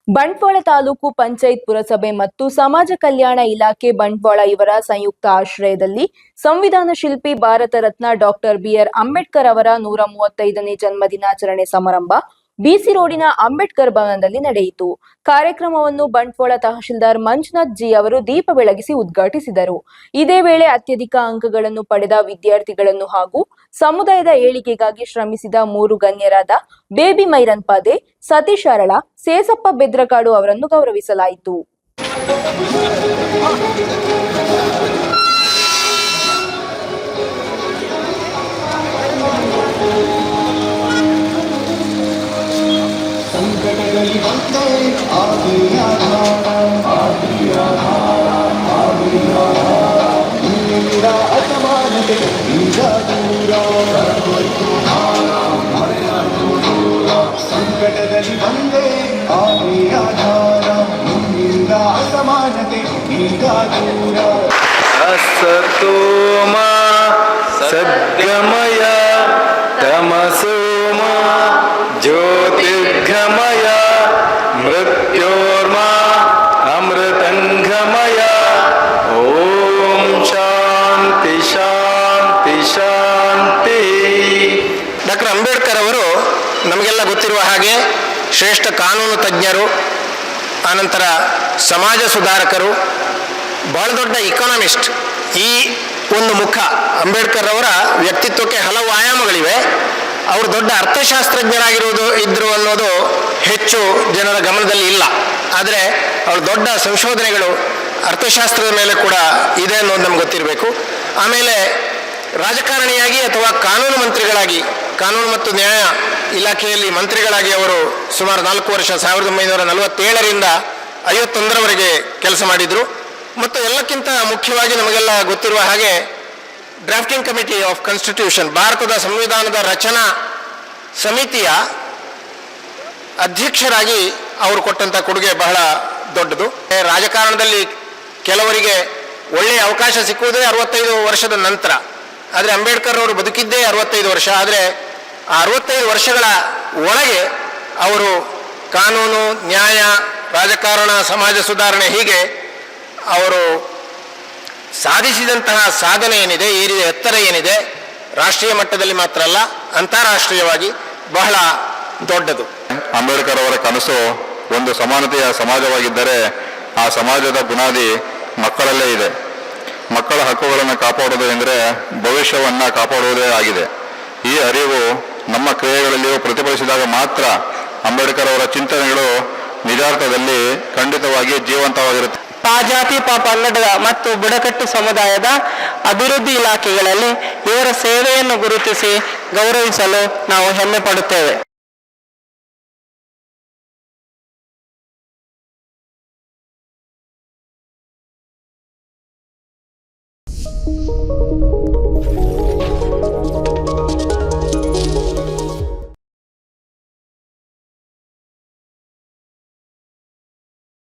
ಬಂಟ್ವಾಳ ತಾಲೂಕು ಪಂಚಾಯತ್ ಪುರಸಭೆ ಮತ್ತು ಸಮಾಜ ಕಲ್ಯಾಣ ಇಲಾಖೆ ಬಂಟ್ವಾಳ ಇವರ ಸಂಯುಕ್ತ ಆಶ್ರಯದಲ್ಲಿ ಸಂವಿಧಾನ ಶಿಲ್ಪಿ ಭಾರತ ರತ್ನ ಡಾಕ್ಟರ್ ಬಿ.ಆರ್. ಅಂಬೇಡ್ಕರ್ ಅವರ 135ನೇ ಜನ್ಮ ದಿನಾಚರಣೆ ಸಮಾರಂಭ ಬಿಸಿ ರೋಡಿನ ಅಂಬೇಡ್ಕರ್ ಭವನದಲ್ಲಿ ನಡೆಯಿತು. ಕಾರ್ಯಕ್ರಮವನ್ನು ಬಂಟ್ವಾಳ ತಹಶೀಲ್ದಾರ್ ಮಂಜುನಾಥ್ ಜಿ ಅವರು ದೀಪ ಬೆಳಗಿಸಿ ಉದ್ಘಾಟಿಸಿದರು. ಇದೇ ವೇಳೆ ಅತ್ಯಧಿಕ ಅಂಕಗಳನ್ನು ಪಡೆದ ವಿದ್ಯಾರ್ಥಿಗಳನ್ನು ಹಾಗೂ ಸಮುದಾಯದ ಏಳಿಗೆಗಾಗಿ ಶ್ರಮಿಸಿದ 3 ಗಣ್ಯರಾದ ಬೇಬಿ ಮೈರನ್ ಪಾದೆ, ಸತೀಶ್ ಅರಳ, ಸೇಸಪ್ಪ ಬೆದ್ರಕಾಡು ಅವರನ್ನು ಗೌರವಿಸಲಾಯಿತು. ಸಂಕಟದಲ್ಲಿ ಬಂದೆ ಆಧಾರ ನಿನ್ನಿಂದ ಅಸಮಾನತೆ ಈಗ ದೂರ ಅಸತೋಮ ಸದ್ಗಮಯ ತಮಸೋಮ ಜ್ಯೋತಿರ್ಗಮಯ ಮೃತ್ಯೋರ್ಮ ಅಮೃತಂಗಮಯ ಓಂ ಶಾಂತಿ ಶಾಂತಿ ಶಾಂತಿ. ಡಾಕ್ಟರ್ ಅಂಬೇಡ್ಕರ್ ಅವರು ನಮಗೆಲ್ಲ ಗೊತ್ತಿರುವ ಹಾಗೆ ಶ್ರೇಷ್ಠ ಕಾನೂನು ತಜ್ಞರು, ಆನಂತರ ಸಮಾಜ ಸುಧಾರಕರು, ಬಹಳ ದೊಡ್ಡ ಇಕಾನಮಿಸ್ಟ್. ಈ ಒಂದು ಮುಖ ಅಂಬೇಡ್ಕರ್ ಅವರ ವ್ಯಕ್ತಿತ್ವಕ್ಕೆ ಹಲವು ಆಯಾಮಗಳಿವೆ. ಅವರು ದೊಡ್ಡ ಇದ್ರು ಅನ್ನೋದು ಹೆಚ್ಚು ಜನರ ಗಮನದಲ್ಲಿ ಇಲ್ಲ. ಆದರೆ ಅವ್ರ ದೊಡ್ಡ ಸಂಶೋಧನೆಗಳು ಅರ್ಥಶಾಸ್ತ್ರದ ಮೇಲೆ ಕೂಡ ಇದೆ ಅನ್ನೋದು ನಮ್ಗೆ ಗೊತ್ತಿರಬೇಕು. ಆಮೇಲೆ ರಾಜಕಾರಣಿಯಾಗಿ ಅಥವಾ ಕಾನೂನು ಮಂತ್ರಿಗಳಾಗಿ, ಕಾನೂನು ಮತ್ತು ನ್ಯಾಯ ಇಲಾಖೆಯಲ್ಲಿ ಮಂತ್ರಿಗಳಾಗಿ ಅವರು ಸುಮಾರು 4 ವರ್ಷ 1947ರಿಂದ 51ರವರೆಗೆ ಕೆಲಸ ಮಾಡಿದರು. ಮತ್ತು ಎಲ್ಲಕ್ಕಿಂತ ಮುಖ್ಯವಾಗಿ ನಮಗೆಲ್ಲ ಗೊತ್ತಿರುವ ಹಾಗೆ ಡ್ರಾಫ್ಟಿಂಗ್ ಕಮಿಟಿ ಆಫ್ ಕಾನ್ಸ್ಟಿಟ್ಯೂಷನ್, ಭಾರತದ ಸಂವಿಧಾನದ ರಚನಾ ಸಮಿತಿಯ ಅಧ್ಯಕ್ಷರಾಗಿ ಅವರು ಕೊಟ್ಟಂಥ ಕೊಡುಗೆ ಬಹಳ ದೊಡ್ಡದು. ರಾಜಕಾರಣದಲ್ಲಿ ಕೆಲವರಿಗೆ ಒಳ್ಳೆಯ ಅವಕಾಶ ಸಿಕ್ಕುವುದೇ 65 ವರ್ಷದ ನಂತರ. ಆದರೆ ಅಂಬೇಡ್ಕರ್ ಅವರು ಬದುಕಿದ್ದೇ 65 ವರ್ಷ. ಆದರೆ ಆ 65 ವರ್ಷಗಳ ಒಳಗೆ ಅವರು ಕಾನೂನು, ನ್ಯಾಯ, ರಾಜಕಾರಣ, ಸಮಾಜ ಸುಧಾರಣೆ ಹೀಗೆ ಅವರು ಸಾಧಿಸಿದಂತಹ ಸಾಧನೆ ಏನಿದೆ, ಏರಿದ ಎತ್ತರ ಏನಿದೆ, ರಾಷ್ಟ್ರೀಯ ಮಟ್ಟದಲ್ಲಿ ಮಾತ್ರ ಅಲ್ಲ, ಅಂತಾರಾಷ್ಟ್ರೀಯವಾಗಿ ಬಹಳ ದೊಡ್ಡದು. ಅಂಬೇಡ್ಕರ್ ಅವರ ಕನಸು ಒಂದು ಸಮಾನತೆಯ ಸಮಾಜವಾಗಿದ್ದರೆ ಆ ಸಮಾಜದ ಬುನಾದಿ ಮಕ್ಕಳಲ್ಲೇ ಇದೆ. ಮಕ್ಕಳ ಹಕ್ಕುಗಳನ್ನು ಕಾಪಾಡುವುದು ಎಂದರೆ ಭವಿಷ್ಯವನ್ನು ಕಾಪಾಡುವುದೇ ಆಗಿದೆ. ಈ ಅರಿವು ನಮ್ಮ ಕ್ರಿಯೆಗಳಲ್ಲಿಯೂ ಪ್ರತಿಫಲಿಸಿದಾಗ ಮಾತ್ರ ಅಂಬೇಡ್ಕರ್ ಅವರ ಚಿಂತನೆಗಳು ನಿಜಾರ್ಥದಲ್ಲಿ ಖಂಡಿತವಾಗಿ ಜೀವಂತವಾಗಿರುತ್ತೆ. ಜಾತಿ ಪಂಗಡದ ಮತ್ತು ಬುಡಕಟ್ಟು ಸಮುದಾಯದ ಅಭಿವೃದ್ಧಿ ಇಲಾಖೆಗಳಲ್ಲಿ ಇವರ ಸೇವೆಯನ್ನು ಗುರುತಿಸಿ ಗೌರವಿಸಲು ನಾವು ಹೆಮ್ಮೆ ಪಡುತ್ತೇವೆ.